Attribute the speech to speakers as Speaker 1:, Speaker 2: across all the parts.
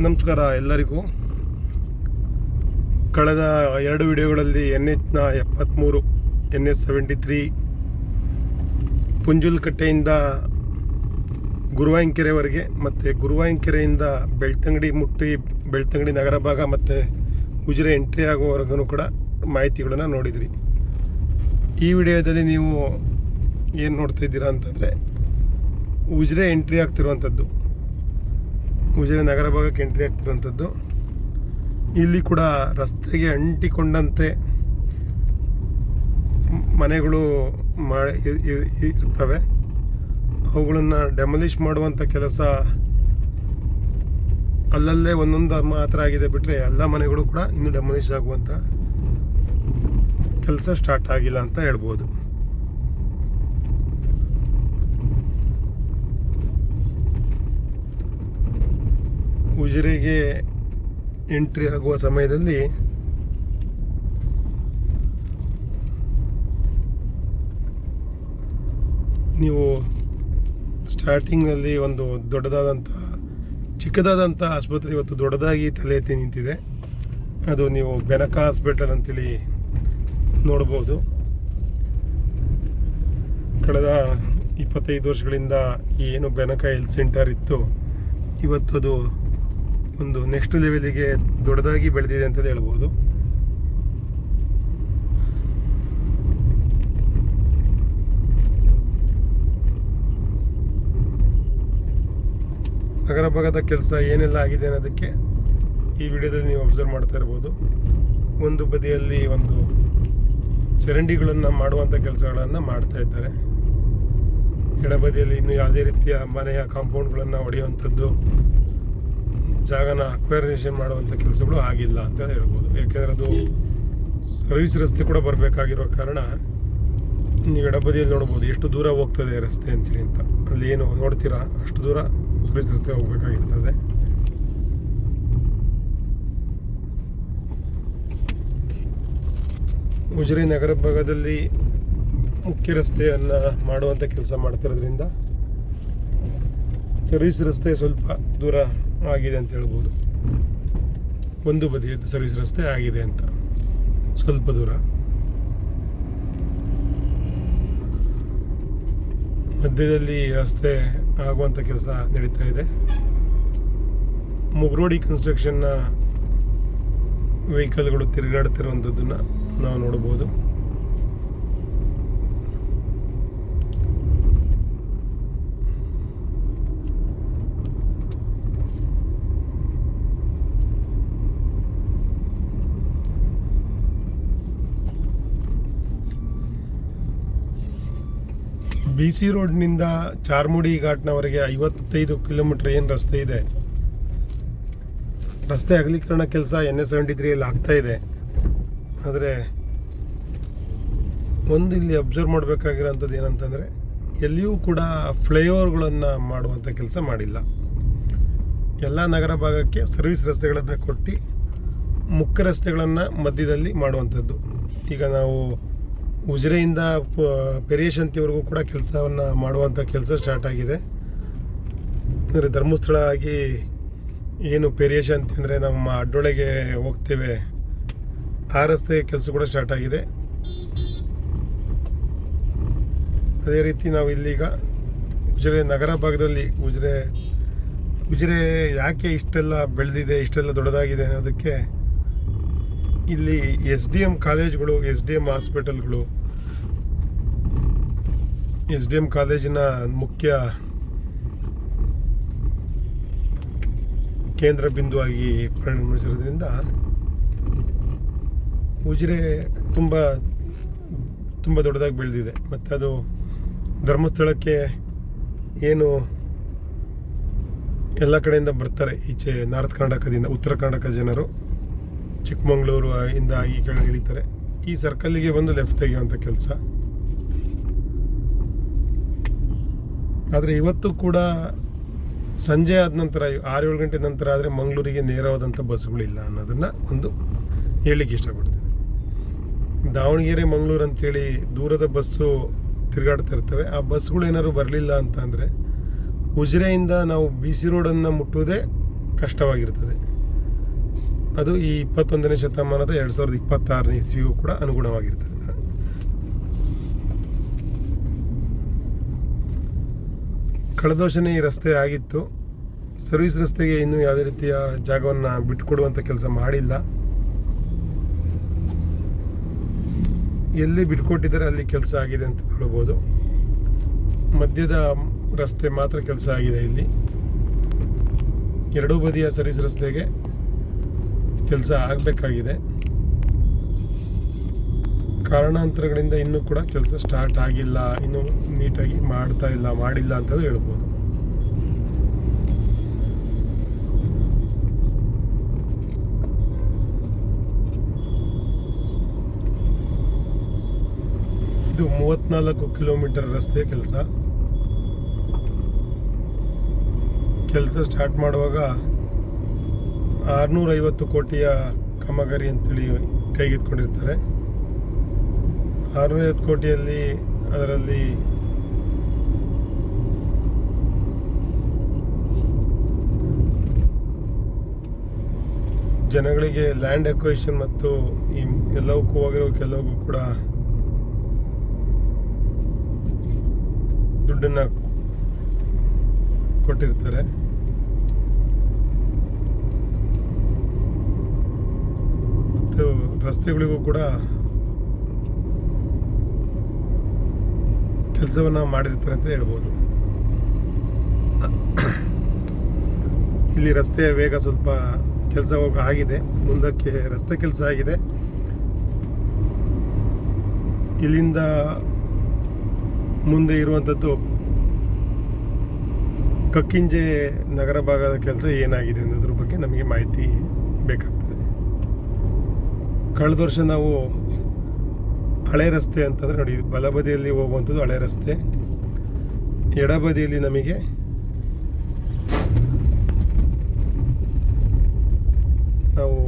Speaker 1: ನಮಸ್ಕಾರ ಎಲ್ಲರಿಗೂ. ಕಳೆದ 2 ವಿಡಿಯೋಗಳಲ್ಲಿ NH-ನ 73 NH-73 ಪುಂಜುಲ್ಕಟ್ಟೆಯಿಂದ ಗುರುವಾಂಕೆರೆವರೆಗೆ ಮತ್ತು ಗುರುವಾಂಕೆರೆಯಿಂದ ಬೆಳ್ತಂಗಡಿ ಮುಟ್ಟಿ ಬೆಳ್ತಂಗಡಿ ನಗರ ಭಾಗ ಮತ್ತು ಉಜಿರೆ ಎಂಟ್ರಿ ಆಗುವವರೆಗೂ ಕೂಡ ಮಾಹಿತಿಗಳನ್ನು ನೋಡಿದ್ರಿ. ಈ ವಿಡಿಯೋದಲ್ಲಿ ನೀವು ಏನು ನೋಡ್ತಾ ಇದ್ದೀರಾ ಅಂತಂದರೆ ಉಜಿರೆ ಎಂಟ್ರಿ ಆಗ್ತಿರುವಂಥದ್ದು, ಉಜಿರೆ ನಗರ ಭಾಗಕ್ಕೆ ಎಂಟ್ರಿ ಆಗ್ತಿರುವಂಥದ್ದು. ಇಲ್ಲಿ ಕೂಡ ರಸ್ತೆಗೆ ಅಂಟಿಕೊಂಡಂತೆ ಮನೆಗಳು ಇರ್ತವೆ. ಅವುಗಳನ್ನು ಡೆಮೊಲಿಷ್ ಮಾಡುವಂಥ ಕೆಲಸ ಅಲ್ಲಲ್ಲೇ ಒಂದೊಂದು ಮಾತ್ರ ಆಗಿದೆ, ಬಿಟ್ಟರೆ ಎಲ್ಲ ಮನೆಗಳು ಕೂಡ ಇನ್ನೂ ಡೆಮೊಲಿಷ್ ಆಗುವಂಥ ಕೆಲಸ ಸ್ಟಾರ್ಟ್ ಆಗಿಲ್ಲ ಅಂತ ಹೇಳ್ಬೋದು. ಉಜಿರೆಗೆ ಎಂಟ್ರಿ ಆಗುವ ಸಮಯದಲ್ಲಿ ನೀವು ಸ್ಟಾರ್ಟಿಂಗ್ನಲ್ಲಿ ಒಂದು ಚಿಕ್ಕದಾದಂಥ ಆಸ್ಪತ್ರೆ ಇವತ್ತು ದೊಡ್ಡದಾಗಿ ತಲೆ ಎತ್ತಿ ನಿಂತಿದೆ. ಅದು ನೀವು ಬೆನಕ ಹಾಸ್ಪಿಟಲ್ ಅಂತೇಳಿ ನೋಡ್ಬೋದು. ಕಳೆದ 25 ವರ್ಷಗಳಿಂದ ಏನು ಬೆನಕ ಹೆಲ್ತ್ ಸೆಂಟರ್ ಇತ್ತು, ಇವತ್ತು ಅದು ಒಂದು ನೆಕ್ಸ್ಟ್ ಲೆವೆಲಿಗೆ ದೊಡ್ಡದಾಗಿ ಬೆಳೆದಿದೆ ಅಂತಲೇ ಹೇಳ್ಬೋದು. ನಗರ ಭಾಗದ ಕೆಲಸ ಏನೆಲ್ಲ ಆಗಿದೆ ಅನ್ನೋದಕ್ಕೆ ಈ ವಿಡಿಯೋದಲ್ಲಿ ನೀವು ಅಬ್ಸರ್ವ್ ಮಾಡ್ತಾ ಇರ್ಬೋದು. ಒಂದು ಬದಿಯಲ್ಲಿ ಒಂದು ಚರಂಡಿಗಳನ್ನು ಮಾಡುವಂಥ ಕೆಲಸಗಳನ್ನು ಮಾಡ್ತಾ ಇದ್ದಾರೆ. ಎಡಬದಿಯಲ್ಲಿ ಇನ್ನು ಯಾವುದೇ ರೀತಿಯ ಮನೆಯ ಕಾಂಪೌಂಡ್ಗಳನ್ನು ಹೊಡೆಯುವಂಥದ್ದು, ಜಾಗನ ಅಕ್ವೈರೇಷನ್ ಮಾಡುವಂಥ ಕೆಲಸಗಳು ಆಗಿಲ್ಲ ಅಂತ ಹೇಳ್ಬೋದು. ಯಾಕೆಂದರೆ ಅದು ಸರ್ವಿಸ್ ರಸ್ತೆ ಕೂಡ ಬರಬೇಕಾಗಿರೋ ಕಾರಣ ನೀವು ಎಡಬದಿಯಲ್ಲಿ ನೋಡ್ಬೋದು ಎಷ್ಟು ದೂರ ಹೋಗ್ತದೆ ರಸ್ತೆ ಅಂತೇಳಿ ಅಂತ. ಅಲ್ಲಿ ಏನು ನೋಡ್ತೀರಾ ಅಷ್ಟು ದೂರ ಸರ್ವಿಸ್ ರಸ್ತೆ ಹೋಗಬೇಕಾಗಿರ್ತದೆ. ಉಜಿರೆ ನಗರ ಭಾಗದಲ್ಲಿ ಮುಖ್ಯ ರಸ್ತೆಯನ್ನು ಮಾಡುವಂಥ ಕೆಲಸ ಮಾಡ್ತಿರೋದ್ರಿಂದ ಸರ್ವಿಸ್ ರಸ್ತೆ ಸ್ವಲ್ಪ ದೂರ ಆಗಿದೆ ಅಂತ ಹೇಳ್ಬೋದು. ಒಂದು ಬದಿಯದ್ದು ಸರ್ವಿಸ್ ರಸ್ತೆ ಆಗಿದೆ ಅಂತ ಸ್ವಲ್ಪ ದೂರ. ಮಧ್ಯದಲ್ಲಿ ರಸ್ತೆ ಆಗುವಂಥ ಕೆಲಸ ನಡೀತಾ ಇದೆ. ಮುಗ್ರೋಡಿ ಕನ್ಸ್ಟ್ರಕ್ಷನ್ನ ವೆಹಿಕಲ್ಗಳು ತಿರುಗಾಡ್ತಿರುವಂಥದ್ದನ್ನು ನಾವು ನೋಡ್ಬೋದು. BC ರೋಡ್ನಿಂದ ಚಾರ್ಮುಡಿ ಘಾಟ್ನವರೆಗೆ 55 ಕಿಲೋಮೀಟರ್ ಏನು ರಸ್ತೆ ಇದೆ, ರಸ್ತೆ ಅಗಲೀಕರಣ ಕೆಲಸ NH-73 ಆಗ್ತಾ ಇದೆ. ಆದರೆ ಒಂದು ಇಲ್ಲಿ ಅಬ್ಸರ್ವ್ ಮಾಡಬೇಕಾಗಿರೋಂಥದ್ದು ಏನಂತಂದರೆ ಎಲ್ಲಿಯೂ ಕೂಡ ಫ್ಲೈಓವರ್ಗಳನ್ನು ಮಾಡುವಂಥ ಕೆಲಸ ಮಾಡಿಲ್ಲ. ಎಲ್ಲ ನಗರ ಭಾಗಕ್ಕೆ ಸರ್ವಿಸ್ ರಸ್ತೆಗಳನ್ನು ಕೊಟ್ಟು ಮುಖ್ಯ ರಸ್ತೆಗಳನ್ನು ಮಧ್ಯದಲ್ಲಿ ಮಾಡುವಂಥದ್ದು. ಈಗ ನಾವು ಉಜಿರೆಯಿಂದ ಪೆರಿಯಶಂತಿವರೆಗೂ ಕೂಡ ಕೆಲಸವನ್ನು ಮಾಡುವಂಥ ಕೆಲಸ ಸ್ಟಾರ್ಟ್ ಆಗಿದೆ. ಅಂದರೆ ಧರ್ಮಸ್ಥಳ ಆಗಿ ಏನು ಪೆರಿಯಶಂತಿ ಅಂದರೆ ನಮ್ಮ ಅಡ್ಡೊಳಗೆ ಹೋಗ್ತೇವೆ ಆ ರಸ್ತೆ ಕೆಲಸ ಕೂಡ ಸ್ಟಾರ್ಟ್ ಆಗಿದೆ. ಅದೇ ರೀತಿ ನಾವು ಇಲ್ಲೀಗ ಉಜಿರೆ ನಗರ ಭಾಗದಲ್ಲಿ ಉಜಿರೆ ಯಾಕೆ ಇಷ್ಟೆಲ್ಲ ಬೆಳೆದಿದೆ, ಇಷ್ಟೆಲ್ಲ ದೊಡ್ಡದಾಗಿದೆ ಅನ್ನೋದಕ್ಕೆ ಇಲ್ಲಿ SDM ಕಾಲೇಜ್ಗಳು, SDM ಹಾಸ್ಪಿಟಲ್ಗಳು, SDM ಕಾಲೇಜಿನ ಮುಖ್ಯ ಕೇಂದ್ರ ಬಿಂದುವಾಗಿ ಪರಿಣಮಿಸಿರೋದ್ರಿಂದ ಉಜಿರೆ ತುಂಬ ದೊಡ್ಡದಾಗಿ ಬೆಳೆದಿದೆ. ಮತ್ತು ಅದು ಧರ್ಮಸ್ಥಳಕ್ಕೆ ಏನು ಎಲ್ಲ ಕಡೆಯಿಂದ ಬರ್ತಾರೆ, ಈಚೆ ನಾರ್ತ್ ಕರ್ನಾಟಕದಿಂದ ಉತ್ತರ ಕರ್ನಾಟಕ ಜನರು ಚಿಕ್ಕಮಗಳೂರು ಇಂದ ಈ ಕಡೆ ಇಳಿತಾರೆ. ಈ ಸರ್ಕಲ್ಲಿಗೆ ಬಂದು ಲೆಫ್ಟ್ ತೆಗೆಯುವಂಥ ಕೆಲಸ. ಆದರೆ ಇವತ್ತು ಕೂಡ ಸಂಜೆ ಆದ ನಂತರ 6-7 ಗಂಟೆ ನಂತರ ಆದರೆ ಮಂಗಳೂರಿಗೆ ನೇರವಾದಂಥ ಬಸ್ಗಳಿಲ್ಲ ಅನ್ನೋದನ್ನು ಒಂದು ಹೇಳಲಿಕ್ಕೆ ಇಷ್ಟಪಡ್ತೀನಿ. ದಾವಣಗೆರೆ ಮಂಗಳೂರು ಅಂಥೇಳಿ ದೂರದ ಬಸ್ಸು ತಿರುಗಾಡ್ತಾ ಇರ್ತವೆ. ಆ ಬಸ್ಗಳು ಏನಾದ್ರು ಬರಲಿಲ್ಲ ಅಂತ ಅಂದರೆ ಉಜಿರೆಯಿಂದ ನಾವು BC ರೋಡನ್ನು ಮುಟ್ಟುವುದೇ ಕಷ್ಟವಾಗಿರ್ತದೆ. ಅದು ಈ 21ನೇ ಶತಮಾನದ 2026ನೇ ಇಸ್ವಿಗೂ ಕೂಡ ಅನುಗುಣವಾಗಿರ್ತದೆ. ಕಳೆದ ವರ್ಷನೇ ಈ ರಸ್ತೆ ಆಗಿತ್ತು. ಸರ್ವಿಸ್ ರಸ್ತೆಗೆ ಇನ್ನೂ ಯಾವುದೇ ರೀತಿಯ ಜಾಗವನ್ನು ಬಿಟ್ಟುಕೊಡುವಂಥ ಕೆಲಸ ಮಾಡಿಲ್ಲ. ಎಲ್ಲಿ ಬಿಟ್ಕೊಟ್ಟಿದ್ದಾರೆ ಅಲ್ಲಿ ಕೆಲಸ ಆಗಿದೆ ಅಂತ ಹೇಳ್ಬೋದು. ಮಧ್ಯದ ರಸ್ತೆ ಮಾತ್ರ ಕೆಲಸ ಆಗಿದೆ. ಇಲ್ಲಿ ಎರಡೂ ಬದಿಯ ಸರ್ವಿಸ್ ರಸ್ತೆಗೆ ಕೆಲಸ ಆಗಬೇಕಾಗಿದೆ. ಕಾರಣಾಂತರಗಳಿಂದ ಇನ್ನೂ ಕೂಡ ಕೆಲಸ ಸ್ಟಾರ್ಟ್ ಆಗಿಲ್ಲ, ಇನ್ನೂ ನೀಟಾಗಿ ಮಾಡಿಲ್ಲ ಅಂತ ಹೇಳ್ಬೋದು. ಇದು 34 ಕಿಲೋಮೀಟರ್ ರಸ್ತೆ ಕೆಲಸ ಸ್ಟಾರ್ಟ್ ಮಾಡುವಾಗ 650 ಕೋಟಿಯ ಕಾಮಗಾರಿ ಅಂತೇಳಿ ಕೈಗೆತ್ಕೊಂಡಿರ್ತಾರೆ. 650 ಕೋಟಿಯಲ್ಲಿ ಅದರಲ್ಲಿ ಜನಗಳಿಗೆ ಲ್ಯಾಂಡ್ ಅಕ್ವೈಷನ್ ಮತ್ತು ಈ ಎಲ್ಲವಕ್ಕೂ ಹೋಗಿರೋಕ್ಕೆಲ್ಲವಕ್ಕೂ ಕೂಡ ದುಡ್ಡನ್ನು ಕೊಟ್ಟಿರ್ತಾರೆ. ಮತ್ತು ರಸ್ತೆಗಳಿಗೂ ಕೂಡ ಕೆಲಸವನ್ನು ಮಾಡಿರ್ತಾರೆ ಅಂತ ಹೇಳ್ಬೋದು. ಇಲ್ಲಿ ರಸ್ತೆಯ ವೇಗ ಸ್ವಲ್ಪ ಕೆಲಸ ಆಗಿದೆ, ಮುಂದಕ್ಕೆ ರಸ್ತೆ ಕೆಲಸ ಆಗಿದೆ. ಇಲ್ಲಿಂದ ಮುಂದೆ ಇರುವಂಥದ್ದು ಕಕ್ಕಿಂಜೆ ನಗರ ಭಾಗದ ಕೆಲಸ ಏನಾಗಿದೆ ಅನ್ನೋದ್ರ ಬಗ್ಗೆ ನಮಗೆ ಮಾಹಿತಿ ಬೇಕಾಗ್ತದೆ. ಕಳೆದ ವರ್ಷ ನಾವು ಹಳೆ ರಸ್ತೆ ಅಂತಂದರೆ ನೋಡಿ, ಬಲಬದಿಯಲ್ಲಿ ಹೋಗುವಂಥದ್ದು ಹಳೆ ರಸ್ತೆ, ಎಡಬದಿಯಲ್ಲಿ ನಮಗೆ ನಾವು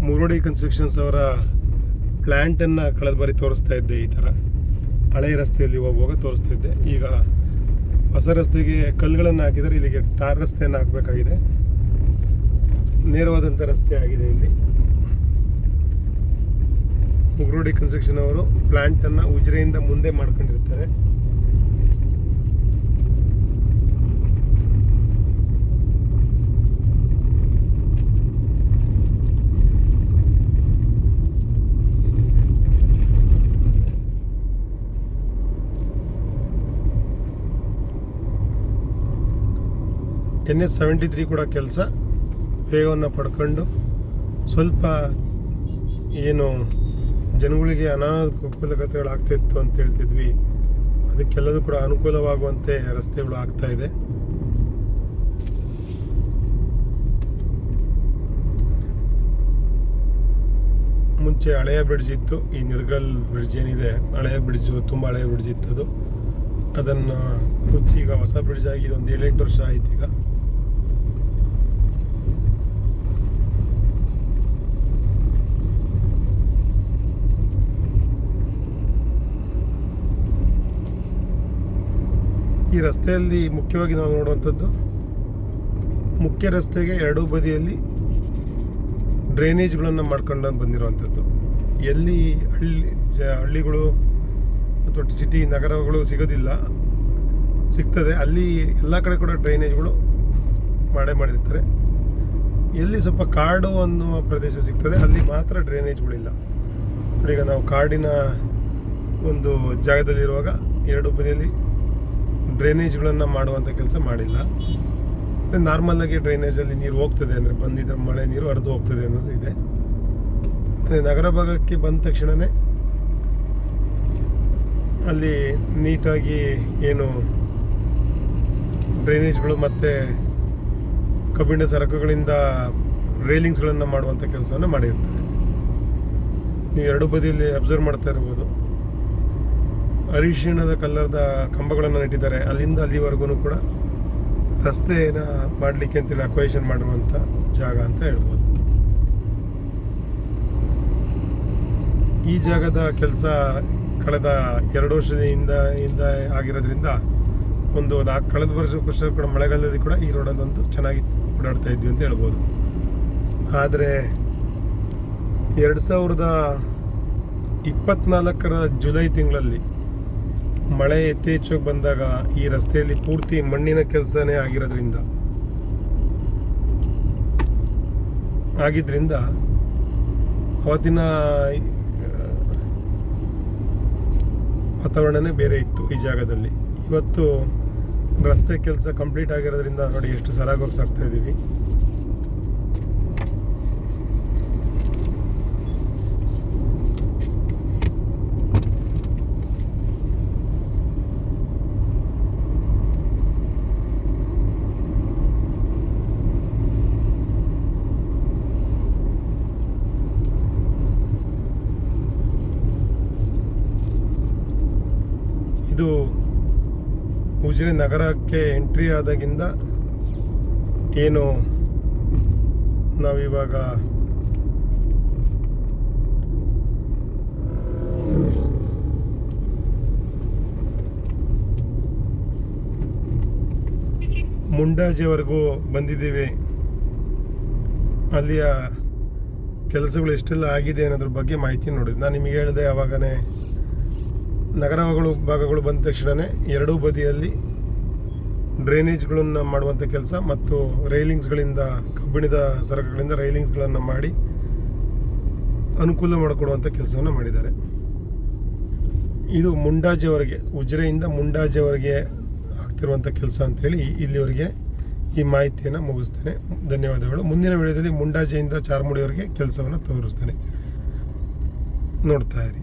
Speaker 1: ಮುರುಡಿ ಕನ್ಸ್ಟ್ರಕ್ಷನ್ಸ್ ಅವರ ಪ್ಲ್ಯಾಂಟನ್ನು ಕಳೆದ ಬಾರಿ ತೋರಿಸ್ತಾ ಇದ್ದೆ. ಈ ಥರ ಹಳೆ ರಸ್ತೆಯಲ್ಲಿ ಹೋಗುವಾಗ ತೋರಿಸ್ತಾ ಇದ್ದೆ. ಈಗ ಹೊಸ ರಸ್ತೆಗೆ ಕಲ್ಲುಗಳನ್ನು ಹಾಕಿದರೆ ಇಲ್ಲಿಗೆ ಟಾರ್ ರಸ್ತೆಯನ್ನು ಹಾಕಬೇಕಾಗಿದೆ. ನೇರವಾದಂಥ ರಸ್ತೆ ಆಗಿದೆ. ಇಲ್ಲಿ ಮುಗುರುಡಿ ಕನ್ಸ್ಟ್ರಕ್ಷನ್ ಅವರು ಪ್ಲ್ಯಾಂಟನ್ನು ಉಜಿರೆಯಿಂದ ಮುಂದೆ ಮಾಡ್ಕೊಂಡಿರ್ತಾರೆ. NH 73 ಕೂಡ ಕೆಲಸ ವೇಗವನ್ನು ಪಡ್ಕೊಂಡು ಸ್ವಲ್ಪ ಏನು ಜನಗಳಿಗೆ ಅನಾನುಕೂಲತೆಗಳು ಆಗ್ತಾಯಿತ್ತು ಅಂತ ಹೇಳ್ತಿದ್ವಿ, ಅದಕ್ಕೆಲ್ಲದೂ ಕೂಡ ಅನುಕೂಲವಾಗುವಂತೆ ರಸ್ತೆಗಳು ಆಗ್ತಾ ಇದೆ. ಮುಂಚೆ ಹಳೆಯ ಬ್ರಿಡ್ಜ್ ಇತ್ತು, ಈ ನಿಡ್ಗಲ್ ಬ್ರಿಡ್ಜ್ ಏನಿದೆ ಹಳೆಯ ಬ್ರಿಡ್ಜು, ತುಂಬ ಹಳೆಯ ಬ್ರಿಡ್ಜ್ ಇತ್ತದು. ಅದನ್ನು ಮುಚ್ಚಿ ಈಗ ಹೊಸ ಬ್ರಿಡ್ಜ್ ಆಗಿ ಒಂದು 7-8 ವರ್ಷ ಆಯ್ತು. ಈಗ ಈ ರಸ್ತೆಯಲ್ಲಿ ಮುಖ್ಯವಾಗಿ ನಾವು ನೋಡುವಂಥದ್ದು, ಮುಖ್ಯ ರಸ್ತೆಗೆ ಎರಡೂ ಬದಿಯಲ್ಲಿ ಡ್ರೈನೇಜ್ಗಳನ್ನು ಮಾಡ್ಕೊಂಡು ಬಂದಿರುವಂಥದ್ದು. ಎಲ್ಲಿ ಹಳ್ಳಿಗಳು ಅಥವಾ ಸಿಟಿ ನಗರಗಳು ಸಿಗ್ತದೆ ಅಲ್ಲಿ ಎಲ್ಲ ಕಡೆ ಕೂಡ ಡ್ರೈನೇಜ್ಗಳು ಮಾಡಿರ್ತಾರೆ. ಎಲ್ಲಿ ಸ್ವಲ್ಪ ಕಾಡು ಅನ್ನುವ ಪ್ರದೇಶ ಸಿಗ್ತದೆ ಅಲ್ಲಿ ಮಾತ್ರ ಡ್ರೈನೇಜ್ಗಳಿಲ್ಲ. ಈಗ ನಾವು ಕಾಡಿನ ಒಂದು ಜಾಗದಲ್ಲಿರುವಾಗ ಎರಡೂ ಬದಿಯಲ್ಲಿ ಡ್ರೈನೇಜ್ಗಳನ್ನು ಮಾಡುವಂಥ ಕೆಲಸ ಮಾಡಿಲ್ಲ. ನಾರ್ಮಲಾಗಿ ಡ್ರೈನೇಜಲ್ಲಿ ನೀರು ಹೋಗ್ತದೆ, ಅಂದರೆ ಬಂದಿದ್ದರೆ ಮಳೆ ನೀರು ಹರಿದು ಹೋಗ್ತದೆ ಅನ್ನೋದು ಇದೆ. ನಗರ ಭಾಗಕ್ಕೆ ಬಂದ ತಕ್ಷಣವೇ ಅಲ್ಲಿ ನೀಟಾಗಿ ಏನು ಡ್ರೈನೇಜ್ಗಳು ಮತ್ತು ಕಬ್ಬಿಣ ಸರಕುಗಳಿಂದ ರೇಲಿಂಗ್ಸ್ಗಳನ್ನು ಮಾಡುವಂಥ ಕೆಲಸವನ್ನು ಮಾಡಿರ್ತಾರೆ. ನೀವು ಎರಡೂ ಬದಿಯಲ್ಲಿ ಅಬ್ಸರ್ವ್ ಮಾಡ್ತಾ ಇರ್ಬೋದು. ಅರಿಶಿಣದ ಕಲ್ಲರದ ಕಂಬಗಳನ್ನು ನೆಟ್ಟಿದ್ದಾರೆ. ಅಲ್ಲಿಂದ ಅಲ್ಲಿವರೆಗೂ ಕೂಡ ರಸ್ತೆನ ಮಾಡಲಿಕ್ಕೆ ಅಂತೇಳಿ ಅಕ್ವೈಷನ್ ಮಾಡುವಂಥ ಜಾಗ ಅಂತ ಹೇಳ್ಬೋದು. ಈ ಜಾಗದ ಕೆಲಸ ಕಳೆದ 2 ವರ್ಷದಿಂದ ಆಗಿರೋದ್ರಿಂದ ಕಳೆದ ವರ್ಷ ಕೂಡ ಮಳೆಗಾಲದಲ್ಲಿ ಕೂಡ ಈ ರೋಡಲ್ಲೊಂದು ಚೆನ್ನಾಗಿ ಓಡಾಡ್ತಾ ಇದ್ವಿ ಅಂತ ಹೇಳ್ಬೋದು. ಆದರೆ 2024 ಜುಲೈ ತಿಂಗಳಲ್ಲಿ ಮಳೆ ಯಥೇಚ್ಛವಾಗಿ ಬಂದಾಗ ಈ ರಸ್ತೆಯಲ್ಲಿ ಪೂರ್ತಿ ಮಣ್ಣಿನ ಕೆಲಸನೇ ಆಗಿದ್ದರಿಂದ ಅವತ್ತಿನ ವಾತಾವರಣನೇ ಬೇರೆ ಇತ್ತು ಈ ಜಾಗದಲ್ಲಿ. ಇವತ್ತು ರಸ್ತೆ ಕೆಲಸ ಕಂಪ್ಲೀಟ್ ಆಗಿರೋದ್ರಿಂದ ನೋಡಿ ಎಷ್ಟು ಸರಾಗವಾಗಿ ಸಾಗ್ತಾ ಇದ್ದೀವಿ. ಇದು ಉಜಿರೆ ನಗರಕ್ಕೆ ಎಂಟ್ರಿ ಆದಾಗಿಂದ ಏನು ನಾವಿವಾಗ ಮುಂಡಾಜೆವರೆಗೂ ಬಂದಿದ್ದೀವಿ. ಅಲ್ಲಿಯ ಕೆಲಸಗಳು ಎಷ್ಟೆಲ್ಲ ಆಗಿದೆ ಅನ್ನೋದ್ರ ಬಗ್ಗೆ ಮಾಹಿತಿ ನೋಡಿದ್ದು ನಾನು ನಿಮಗೆ ಹೇಳಿದೆ. ಆವಾಗನೇ ಭಾಗಗಳು ಬಂದ ತಕ್ಷಣವೇ ಎರಡೂ ಬದಿಯಲ್ಲಿ ಡ್ರೈನೇಜ್ಗಳನ್ನು ಮಾಡುವಂಥ ಕೆಲಸ ಮತ್ತು ರೈಲಿಂಗ್ಸ್ಗಳಿಂದ ಕಬ್ಬಿಣದ ಸರಕುಗಳಿಂದ ರೈಲಿಂಗ್ಸ್ಗಳನ್ನು ಮಾಡಿ ಅನುಕೂಲ ಮಾಡಿಕೊಡುವಂಥ ಕೆಲಸವನ್ನು ಮಾಡಿದ್ದಾರೆ. ಇದು ಮುಂಡಾಜೆವರೆಗೆ, ಉಜಿರೆಯಿಂದ ಮುಂಡಾಜೆವರೆಗೆ ಆಗ್ತಿರುವಂಥ ಕೆಲಸ ಅಂಥೇಳಿ ಇಲ್ಲಿವರೆಗೆ ಈ ಮಾಹಿತಿಯನ್ನು ಮುಗಿಸ್ತೇನೆ. ಧನ್ಯವಾದಗಳು. ಮುಂದಿನ ವಿಡಿಯೋದಲ್ಲಿ ಮುಂಡಾಜೆಯಿಂದ ಚಾರ್ಮುಡಿಯವರೆಗೆ ಕೆಲಸವನ್ನು ತೋರಿಸ್ತೇನೆ. ನೋಡ್ತಾ ಇರಿ.